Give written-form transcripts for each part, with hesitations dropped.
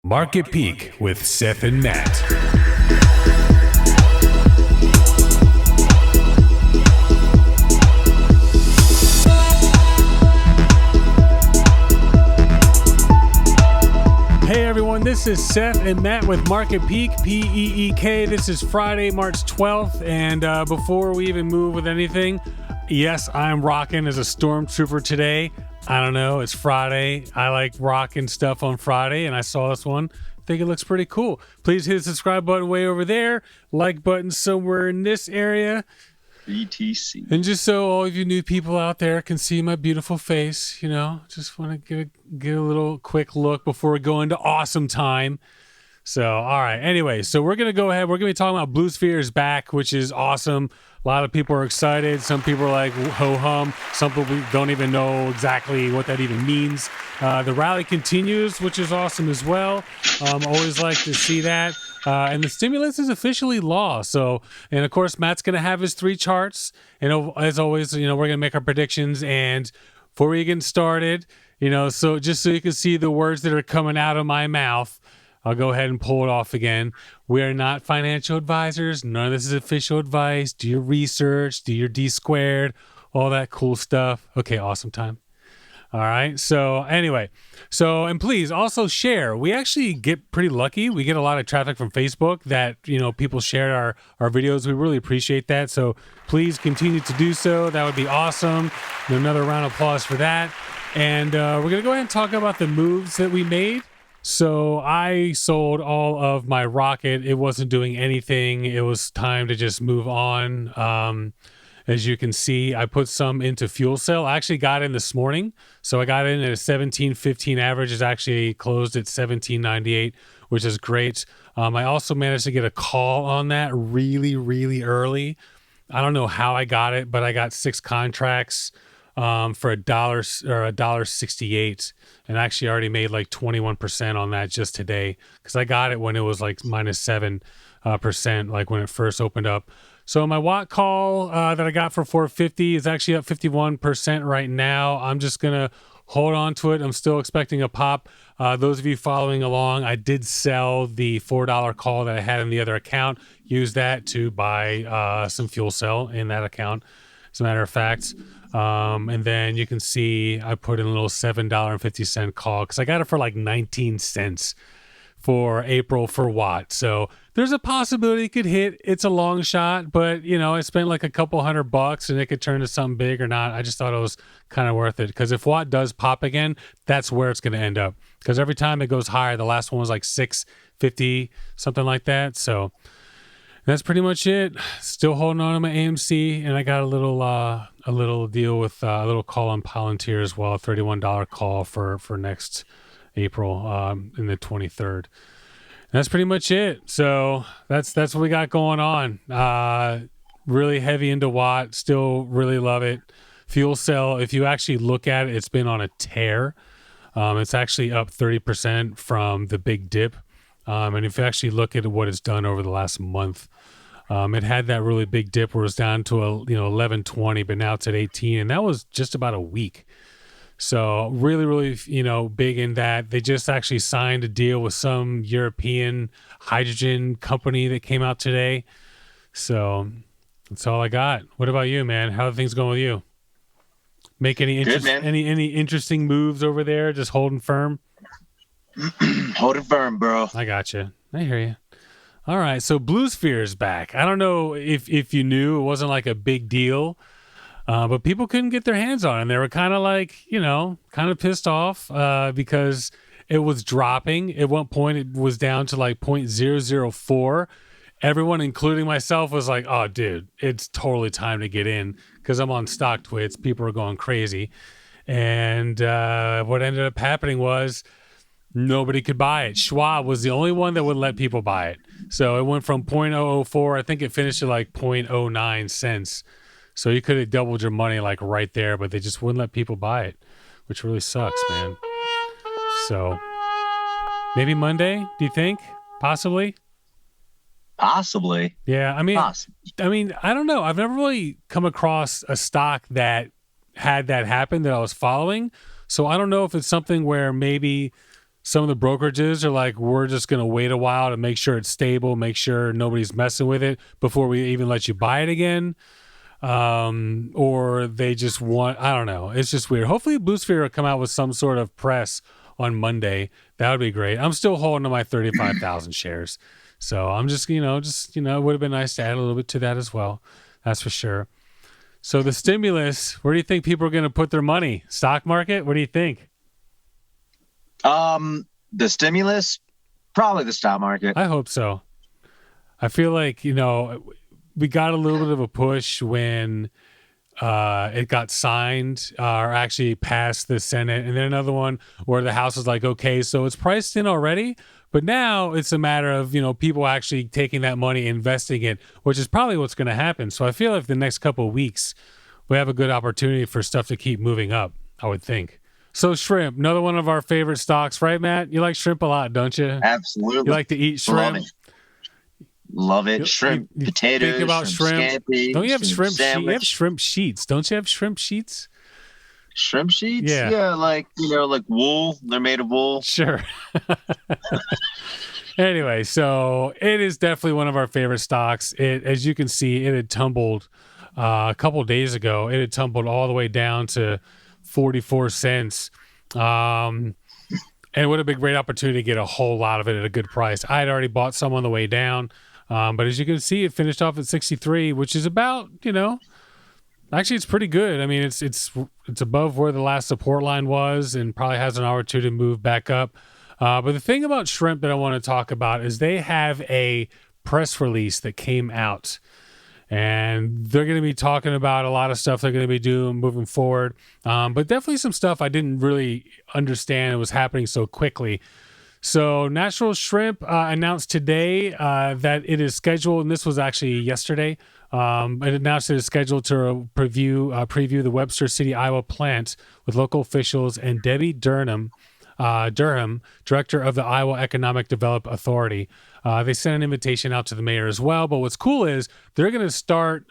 Market Peak with Seth and Matt. Hey everyone, this is Seth and Matt with Market Peak, P-E-E-K. This is Friday, March 12th, and before we even move with anything, yes, I'm rocking as a stormtrooper today. I don't know, it's Friday. I like rocking stuff on Friday, and I saw this one. I think it looks pretty cool. Please hit the subscribe button way over there, like button somewhere in this area. BTC. And just so all of you new people out there can see my beautiful face, you know, just want to get a little quick look before we go into awesome time. So, all right. Anyway, so we're going to go ahead. We're going to be talking about Blue Sphere is back, which is awesome. A lot of people are excited. Some people are like, ho-hum. Some people don't even know exactly what that even means. The rally continues, which is awesome as well. Always like to see that. And the stimulus is officially law. So, and of course, Matt's going to have his 3 charts. And as always, you know, we're going to make our predictions. And before we get started, you know, so just so you can see the words that are coming out of my mouth, I'll go ahead and pull it off again. We are not financial advisors. None of this is official advice. Do your research, do your D squared, all that cool stuff. Okay, awesome time. All right. So anyway, and please also share. We actually get pretty lucky. We get a lot of traffic from Facebook that, you know, people share our videos. We really appreciate that. So please continue to do so. That would be awesome. Another round of applause for that. And we're going to go ahead and talk about the moves that we made. So I sold all of my rocket. It wasn't doing anything. It was time to just move on. As you can see, I put some into fuel cell. I actually got in this morning. So I got in at a 17.15 average. It's actually closed at 17.98, which is great. I also managed to get a call on that really, really early. I don't know how I got it, but I got 6 contracts for $1 or $1.68, and I actually already made like 21% on that just today because I got it when it was like minus 7%, like when it first opened up. So my watt call that I got for 450 is actually up 51% right now. I'm just gonna hold on to it. I'm still expecting a pop. Those of you following along, I did sell the $4 call that I had in the other account. Use that to buy some fuel cell in that account, as a matter of fact. And then you can see I put in a little $7.50 call because I got it for like 19 cents for April for watt. So there's a possibility it could hit. It's a long shot, but you know, I spent like a couple $100 and it could turn to something big or not. I just thought it was kind of worth it because if watt does pop again, that's where it's going to end up. Because every time it goes higher, the last one was like 650, something like that. So that's pretty much it. Still holding on to my AMC, and I got a little deal with a little call on Palantir as well, $31 call for next April in the 23rd. And that's pretty much it. So that's what we got going on. Really heavy into watt. Still really love it. Fuel cell, if you actually look at it, it's been on a tear. It's actually up 30% from the big dip. And if you actually look at what it's done over the last month, it had that really big dip where it was down to 11.20, but now it's at 18, and that was just about a week. So really, really, big in that. They just actually signed a deal with some European hydrogen company that came out today. So that's all I got. What about you, man? How are things going with you? Make any any interesting moves over there? Just holding firm. Hold it firm, bro. I got you. I hear you. All right, so Blue Sphere is back. I don't know if you knew. It wasn't like a big deal, but people couldn't get their hands on it. And they were kind of like, kind of pissed off because it was dropping. At one point, it was down to like 0.004. Everyone, including myself, was like, oh, dude, it's totally time to get in because I'm on stock twits. People are going crazy. And what ended up happening was nobody could buy it. Schwab was the only one that would let people buy it. So it went from 0.004. I think it finished at like 0.09 cents. So you could have doubled your money like right there, but they just wouldn't let people buy it, which really sucks, man. So maybe Monday, do you think? Possibly? Possibly. Yeah, I mean, I don't know. I've never really come across a stock that had that happen that I was following. So I don't know if it's something where maybe some of the brokerages are like, we're just going to wait a while to make sure it's stable, make sure nobody's messing with it before we even let you buy it again. Or they just want, I don't know. It's just weird. Hopefully Boosphere will come out with some sort of press on Monday. That would be great. I'm still holding to my 35,000 shares. So I'm just, it would have been nice to add a little bit to that as well. That's for sure. So the stimulus, where do you think people are going to put their money? Stock market? What do you think? The stimulus, probably the stock market. I hope so. I feel like, we got a little bit of a push when it got signed or actually passed the Senate, and then another one where the House was like, okay, so it's priced in already, but now it's a matter of, people actually taking that money, investing it, which is probably what's going to happen. So I feel like the next couple of weeks, we have a good opportunity for stuff to keep moving up, I would think. So shrimp, another one of our favorite stocks, right, Matt? You like shrimp a lot, don't you? Absolutely. You like to eat shrimp? Love it. Shrimp, you potatoes, think about shrimp. Scampi, Don't you have shrimp? sandwich. You have shrimp sheets. Don't you have shrimp sheets? Shrimp sheets? Yeah. Like wool. They're made of wool. Sure. Anyway, so it is definitely one of our favorite stocks. It, as you can see, it had tumbled a couple of days ago. It had tumbled all the way down to 44 cents. And it would have been a great opportunity to get a whole lot of it at a good price. I had already bought some on the way down. But as you can see, it finished off at 63, which is about, actually it's pretty good. I mean, it's above where the last support line was and probably has an opportunity to move back up. But the thing about shrimp that I want to talk about is they have a press release that came out, and they're going to be talking about a lot of stuff they're going to be doing moving forward. But definitely some stuff I didn't really understand it was happening so quickly. So Natural Shrimp announced today that it is scheduled, and this was actually yesterday, it announced it is scheduled to preview the Webster City, Iowa plant with local officials and Debbie Durham, director of the Iowa Economic Development Authority. They sent an invitation out to the mayor as well. But what's cool is they're going to start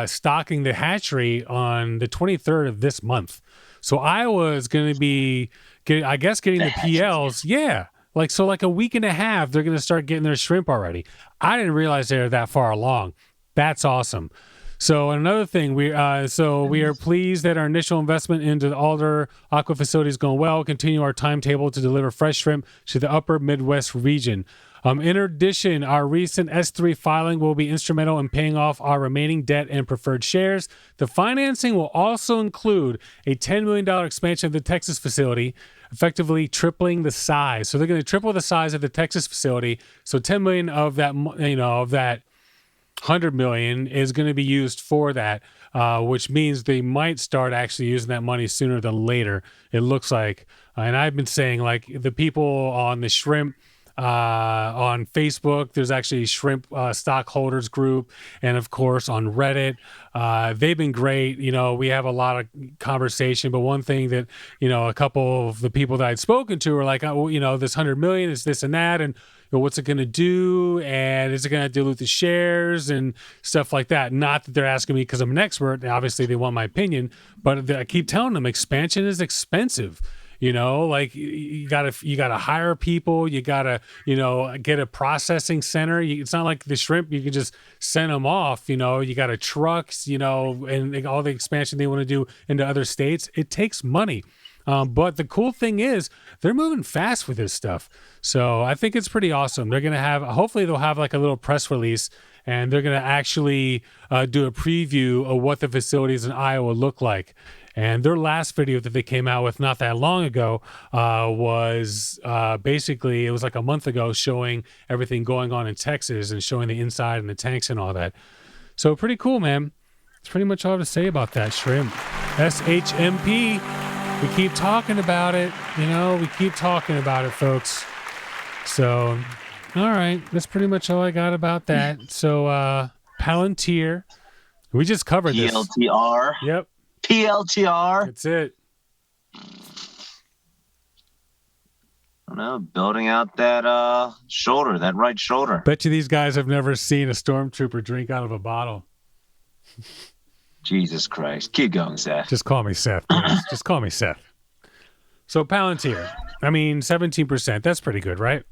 stocking the hatchery on the 23rd of this month. So Iowa is going to be getting the PLs. Yeah. Like a week and a half, they're going to start getting their shrimp already. I didn't realize they were that far along. That's awesome. So another thing, we are pleased that our initial investment into the Alder Aqua facility is going well. Continue our timetable to deliver fresh shrimp to the upper Midwest region. In addition, our recent S3 filing will be instrumental in paying off our remaining debt and preferred shares. The financing will also include a $10 million expansion of the Texas facility, effectively tripling the size. So they're going to triple the size of the Texas facility. So $10 million of that, of that $100 million is going to be used for that, which means they might start actually using that money sooner than later. It looks like, and I've been saying, like, the people on the shrimp on Facebook, there's actually a shrimp stockholders group, and of course on Reddit, they've been great. We have a lot of conversation, but one thing that a couple of the people that I'd spoken to were like, oh, this 100 million is this and that, and what's it going to do, and is it going to dilute the shares and stuff like that. Not that they're asking me because I'm an expert. Obviously they want my opinion, but I keep telling them expansion is expensive. Like you gotta hire people, you gotta, get a processing center. It's not like the shrimp, you can just send them off, you got a trucks, and all the expansion they want to do into other states. It takes money. But the cool thing is they're moving fast with this stuff. So I think it's pretty awesome. They're going to hopefully they'll have like a little press release, and they're going to actually do a preview of what the facilities in Iowa look like. And their last video that they came out with not that long ago was basically, it was like a month ago, showing everything going on in Texas and showing the inside and the tanks and all that. So pretty cool, man. That's pretty much all I have to say about that shrimp. SHMP. We keep talking about it. We keep talking about it, folks. So, all right. That's pretty much all I got about that. So, Palantir. We just covered this. PLTR. Yep. PLTR. That's it. I don't know, building out that shoulder, that right shoulder. Bet you these guys have never seen a stormtrooper drink out of a bottle. Jesus Christ. Keep going, Seth. Just call me Seth, please. Just call me Seth. So Palantir, I mean, 17%. That's pretty good, right?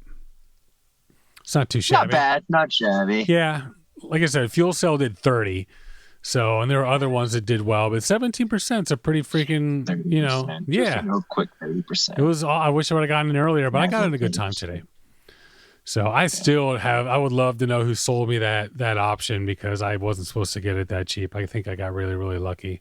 It's not too shabby. Not bad, not shabby. Yeah. Like I said, Fuel Cell did 30. So, and there are other ones that did well, but 17% is a pretty freaking, 30%, yeah. Just a real quick 30%. It was, I wish I would have gotten in earlier, but I got in a good time today. So I still I would love to know who sold me that option because I wasn't supposed to get it that cheap. I think I got really, really lucky.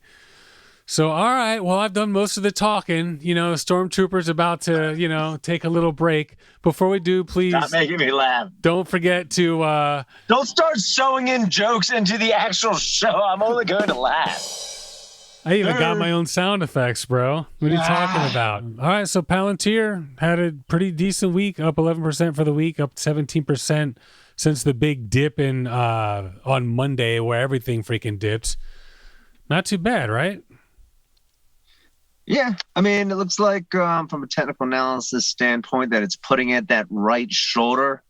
So, all right. Well, I've done most of the talking. Stormtrooper's about to, take a little break. Before we do, please. Stop making me laugh. Don't forget to. Don't start sewing in jokes into the actual show. I'm only going to laugh. I even got my own sound effects, bro. What are you talking about? All right. So Palantir had a pretty decent week, up 11% for the week, up 17% since the big dip in on Monday where everything freaking dipped. Not too bad, right? Yeah, I mean, it looks like from a technical analysis standpoint that it's putting at that right shoulder.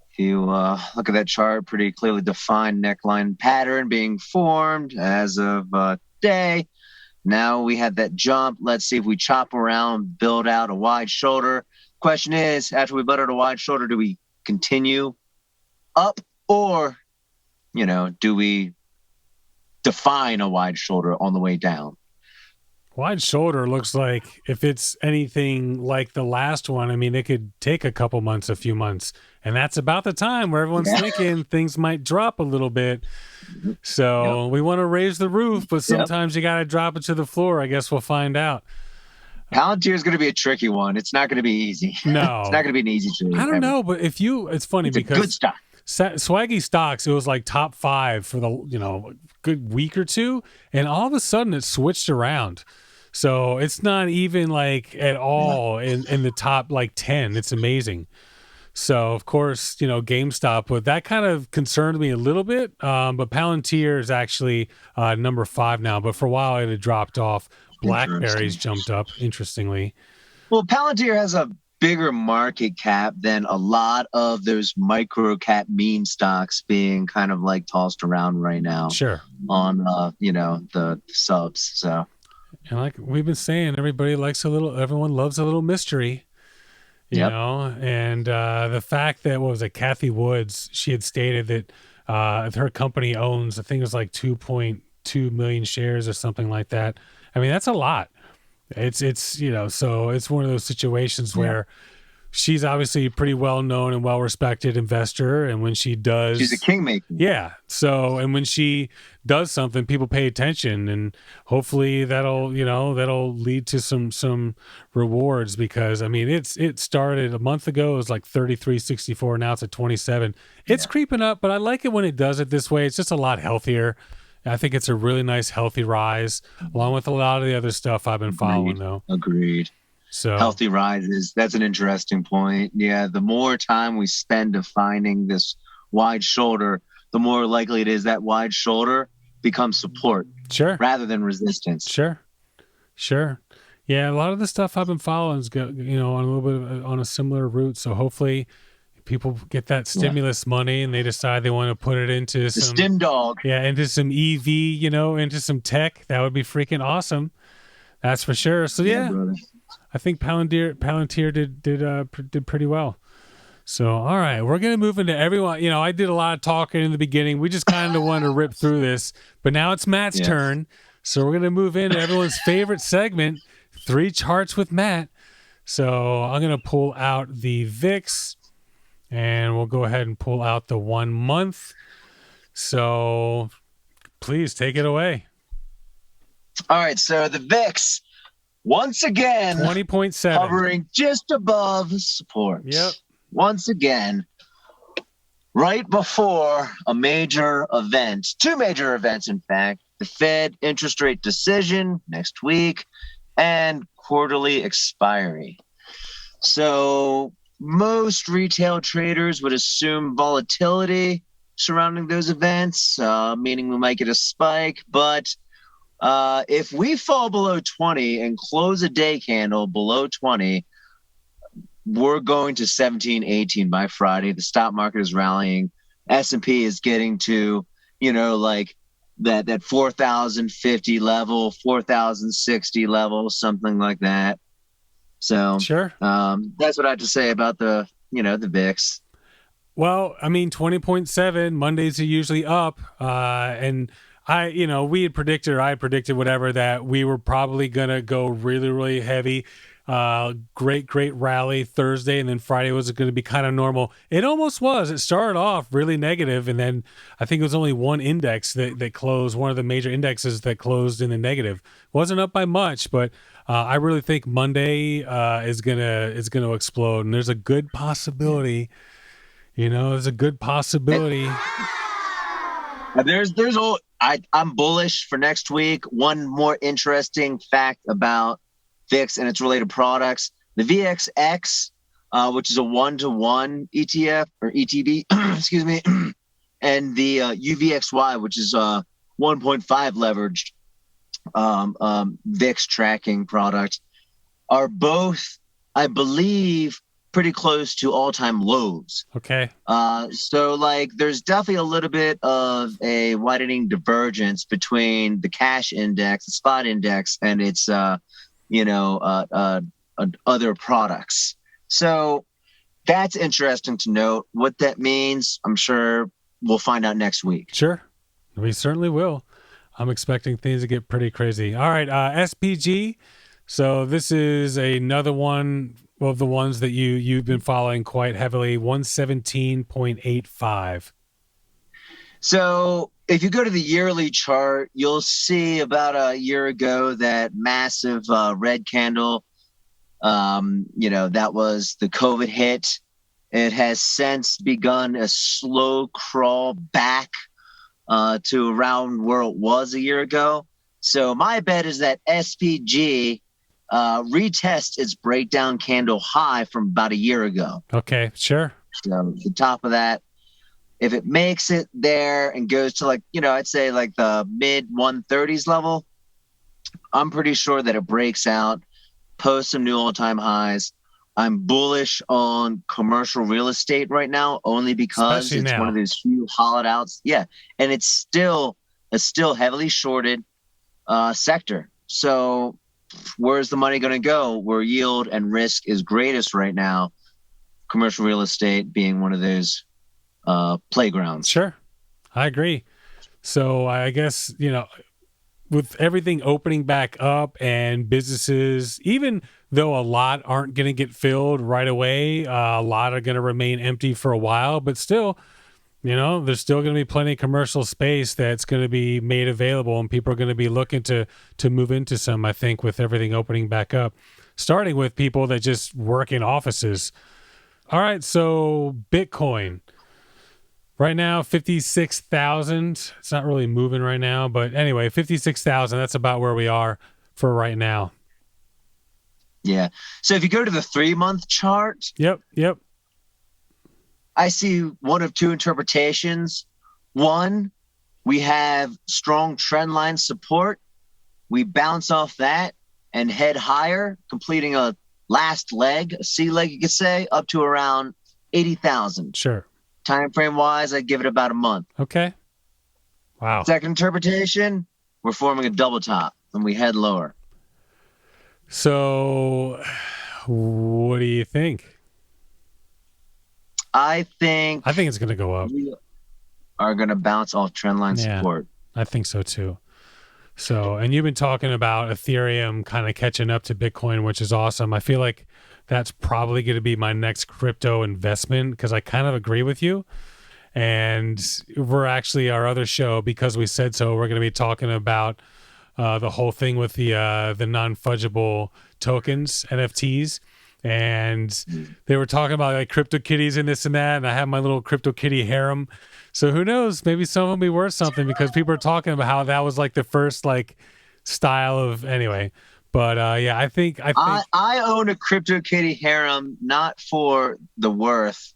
If you look at that chart, pretty clearly defined neckline pattern being formed as of today. Now we had that jump. Let's see if we chop around, build out a wide shoulder. Question is, after we build out a wide shoulder, do we continue up or, do we define a wide shoulder on the way down? Wide shoulder looks like if it's anything like the last one, I mean, it could take a few months. And that's about the time where everyone's thinking things might drop a little bit. So we want to raise the roof, but sometimes you got to drop it to the floor. I guess we'll find out. Palantir is going to be a tricky one. It's not going to be easy. No. It's not going to be an easy trade. I don't know, but it's funny because good stock. Swaggy stocks, it was like top 5 for the, good week or two. And all of a sudden it switched around. So it's not even like at all in the top like 10. It's amazing. So of course, GameStop, but that kind of concerned me a little bit. But Palantir is actually number 5 now. But for a while it had dropped off. BlackBerry's jumped up, interestingly. Well, Palantir has a bigger market cap than a lot of those micro cap meme stocks being kind of like tossed around right now. Sure. On the subs. So. And like we've been saying, everyone loves a little mystery, you know, and the fact that, Kathy Woods, she had stated that her company owns, I think it was like 2.2 million shares or something like that. I mean, that's a lot. It's so it's one of those situations where she's obviously a pretty well-known and well-respected investor. And when she does... She's a kingmaker. Yeah. So, and when she does something, people pay attention. And hopefully that'll lead to some rewards because, I mean, it started a month ago. It was like 33.64. Now it's at 27. It's creeping up, but I like it when it does it this way. It's just a lot healthier. I think it's a really nice, healthy rise, along with a lot of the other stuff I've been following, though. Agreed. So healthy rises. That's an interesting point. Yeah, the more time we spend defining this wide shoulder, the more likely it is that wide shoulder becomes support, rather than resistance. Sure. Yeah, a lot of the stuff I've been following is on a little bit on a similar route. So hopefully, people get that stimulus money and they decide they want to put it into the some stim dog. Yeah, into some EV, into some tech. That would be freaking awesome. That's for sure. So I think Palantir did pretty well. So, all right, we're going to move into everyone. I did a lot of talking in the beginning. We just kind of wanted to rip through this, but now it's Matt's turn. So we're going to move into everyone's favorite segment, 3 charts with Matt. So I'm going to pull out the VIX and we'll go ahead and pull out the 1 month. So please take it away. All right, so the VIX, once again, 20.7, hovering just above support. Yep. Once again, right before a major event, 2 major events, in fact, the Fed interest rate decision next week and quarterly expiry. So most retail traders would assume volatility surrounding those events, meaning we might get a spike. But if we fall below 20 and close a day candle below 20, we're going to 17, 18 by Friday. The stock market is rallying. S&P is getting to, like that 4,050 level, 4,060 level, something like that. So Sure. that's what I have to say about the VIX. Well, I mean, 20.7 Mondays are usually up. And we had predicted, or I had predicted whatever, that we were probably going to go really, really heavy. Great rally Thursday, and then Friday was going to be kind of normal. It almost was. It started off really negative, and then I think it was only one index that closed, one of the major indexes that closed in the negative. Wasn't up by much, but I really think Monday is gonna explode, and there's a good possibility. There's a good possibility. I'm bullish for next week. One more interesting fact about VIX and its related products: the VXX, which is a 1-to-1 ETF or ETB, excuse me, and the UVXY, which is 1.5 leveraged VIX tracking product, are both, I believe, pretty close to all-time lows. Okay. So like there's definitely a little bit of a widening divergence between the cash index, the spot index, and its other products. So that's interesting to note. What that means, I'm sure we'll find out next week. Sure. We certainly will. I'm expecting things to get pretty crazy. All right, SPG. So this is another one of the ones that you've been following quite heavily, 117.85. So if you go to the yearly chart, you'll see about a year ago that massive red candle. That was the COVID hit. It has since begun a slow crawl back to around where it was a year ago. So my bet is that SPG retest its breakdown candle high from about a year ago. Okay, sure. So the top of that, if it makes it there and goes to I'd say like the mid 130s level, I'm pretty sure that it breaks out, posts some new all-time highs. I'm bullish on commercial real estate right now, only because Especially it's now. one of those few hollowed outs. Yeah, and it's still heavily shorted sector. So where's the money going to go? Where yield and risk is greatest right now, commercial real estate being one of those playgrounds. Sure. I agree. So I guess, with everything opening back up and businesses, even though a lot aren't going to get filled right away, a lot are going to remain empty for a while, but still, there's still going to be plenty of commercial space that's going to be made available, and people are going to be looking to move into some, I think, with everything opening back up, starting with people that just work in offices. All right. So Bitcoin right now, 56,000. It's not really moving right now, but anyway, 56,000. That's about where we are for right now. Yeah. So if you go to the 3-month chart, Yep. I see one of two interpretations. One, we have strong trend line support. We bounce off that and head higher, completing a last leg, a C leg, you could say, up to around 80,000. Sure. Time frame wise, I'd give it about a month. Okay. Wow. Second interpretation, we're forming a double top and we head lower. So what do you think? I think it's going to go up. we are going to bounce off trendline support. I think so too. So, and you've been talking about Ethereum kind of catching up to Bitcoin, which is awesome. I feel like that's probably going to be my next crypto investment because I kind of agree with you. And we're actually, our other show, Because We Said So, we're going to be talking about the whole thing with the non-fungible tokens, NFTs. And they were talking about like crypto kitties and this and that. And I have my little crypto kitty harem. So who knows? Maybe some of them will be worth something because people are talking about how that was like the first like style of anyway. But yeah, I think I own a crypto kitty harem, not for the worth,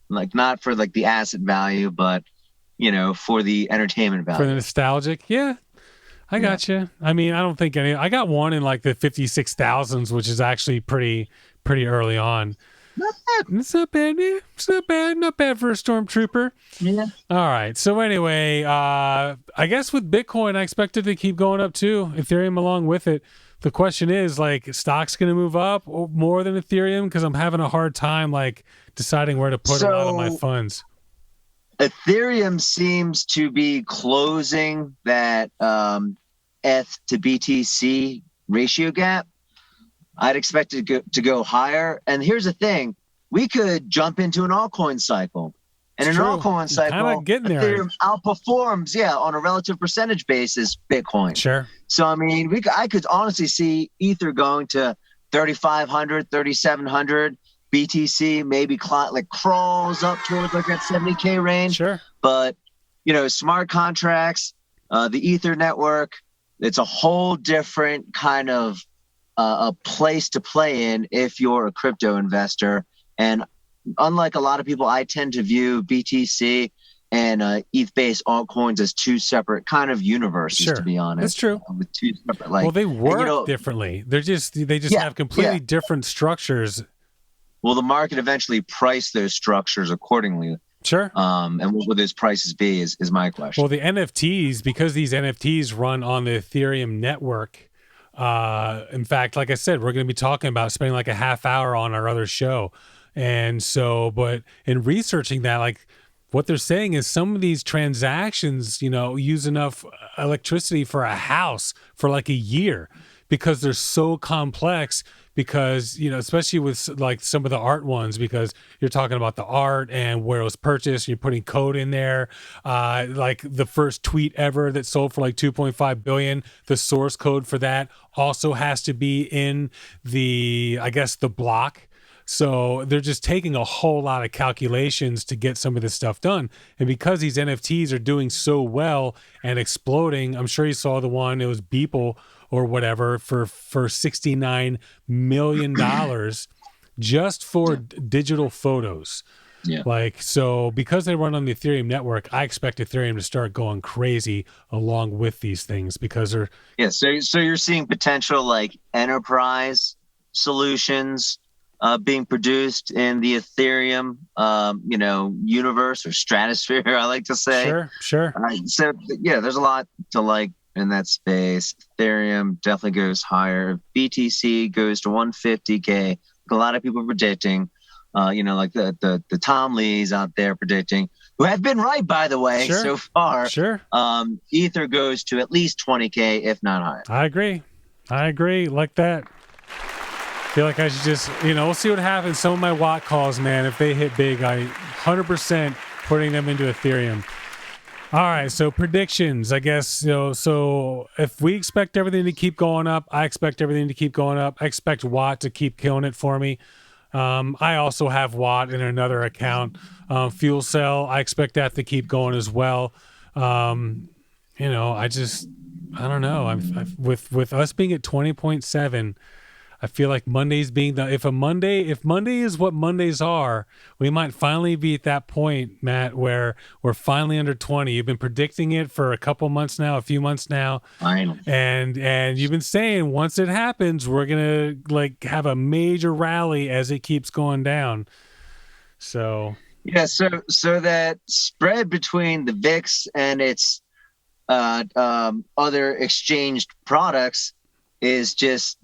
like not for like the asset value, but for the entertainment value. For the nostalgic, yeah. I got you. I mean, I don't think I got one in like the 56,000s, which is actually pretty early on. Not bad. It's not bad, man. It's not bad. Not bad for a stormtrooper. Yeah. All right. So anyway, I guess with Bitcoin, I expect it to keep going up too. Ethereum along with it. the question is, like, stock's going to move up more than Ethereum? Because I'm having a hard time, like, deciding where to put a lot of my funds. Ethereum seems to be closing that ETH to BTC ratio gap. I'd expect it to go higher. And here's the thing. We could jump into an altcoin cycle. And in an altcoin cycle, Ethereum outperforms, on a relative percentage basis, Bitcoin. Sure. So, I mean, I could honestly see Ether going to 3,500, 3,700, BTC maybe crawls up towards like that 70K range. Sure. But, smart contracts, the Ether network, it's a whole different kind of a place to play in if you're a crypto investor. And unlike a lot of people, I tend to view BTC and ETH-based altcoins as two separate kind of universes, to be honest. That's true. With two separate, well, they work differently. They just have completely different structures. Well, the market eventually priced those structures accordingly. Sure. And what would those prices be is my question. Well, the NFTs, because these NFTs run on the Ethereum network, in fact, like I said, we're going to be talking about spending like a half hour on our other show. And so, but in researching that, like what they're saying is some of these transactions, use enough electricity for a house for like a year because they're so complex. Because, especially with like some of the art ones, because you're talking about the art and where it was purchased, you're putting code in there. Like the first tweet ever that sold for like 2.5 billion, the source code for that also has to be in the block. So they're just taking a whole lot of calculations to get some of this stuff done. And because these NFTs are doing so well and exploding, I'm sure you saw the one, it was Beeple or whatever for $69 million just for digital photos. Yeah. So because they run on the Ethereum network, I expect Ethereum to start going crazy along with these things because they're... Yeah. So you're seeing potential like enterprise solutions being produced in the Ethereum, universe or stratosphere, I like to say. Sure. So there's a lot to like in that space. Ethereum definitely goes higher. BTC goes to 150K. A lot of people predicting, like the Tom Lees out there predicting, who have been right, by the way, so far. Sure. Ether goes to at least 20K, if not higher. I agree. Like that. Feel like I should just, we'll see what happens. Some of my Watt calls, man, if they hit big, I 100% putting them into Ethereum. All right, so predictions, I guess. So if we expect everything to keep going up, I expect everything to keep going up. I expect Watt to keep killing it for me. I also have Watt in another account. Fuel Cell, I expect that to keep going as well. I don't know. With us being at 20.7. I feel like Mondays being if Monday is what Mondays are, we might finally be at that point, Matt, where we're finally under 20. You've been predicting it for a few months now. Finally. And you've been saying once it happens, we're gonna have a major rally as it keeps going down. So yeah, so that spread between the VIX and its other exchanged products is just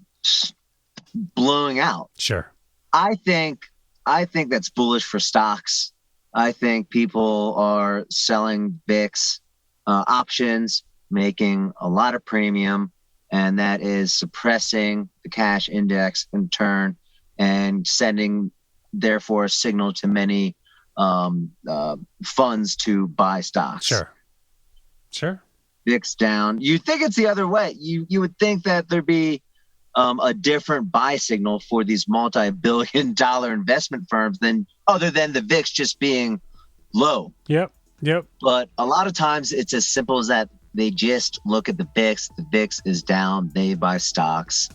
blowing out. Sure. I think that's bullish for stocks. I think people are selling VIX options, making a lot of premium, and that is suppressing the cash index in turn and sending, therefore, a signal to many funds to buy stocks. Sure. VIX down. You think it's the other way. You would think that there'd be a different buy signal for these multi-billion-dollar investment firms other than the VIX just being low. Yep. But a lot of times it's as simple as that. They just look at the VIX. The VIX is down. They buy stocks.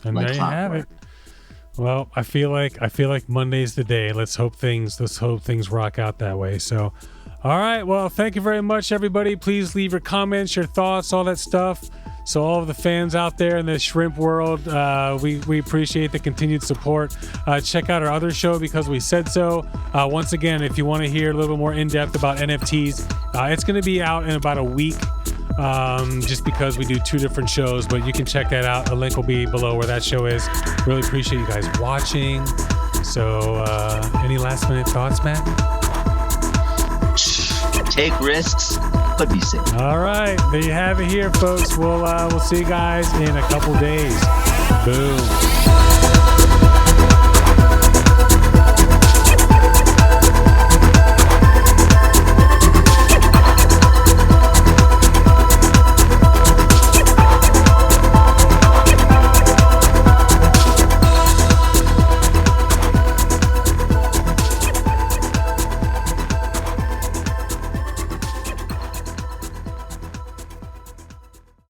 And there you have it. Well, I feel like Monday's the day. Let's hope things rock out that way. So, all right. Well, thank you very much, everybody. Please leave your comments, your thoughts, all that stuff. So all of the fans out there in the shrimp world, we appreciate the continued support. Check out our other show, Because We Said So. Once again, if you want to hear a little bit more in-depth about NFTs, it's going to be out in about a week. just because we do 2 different shows, but you can check that out. A link will be below where that show is. Really appreciate you guys watching. So any last minute thoughts, Matt? Take risks, but be safe. All right, there you have it here, folks. We'll see you guys in a couple days. Boom.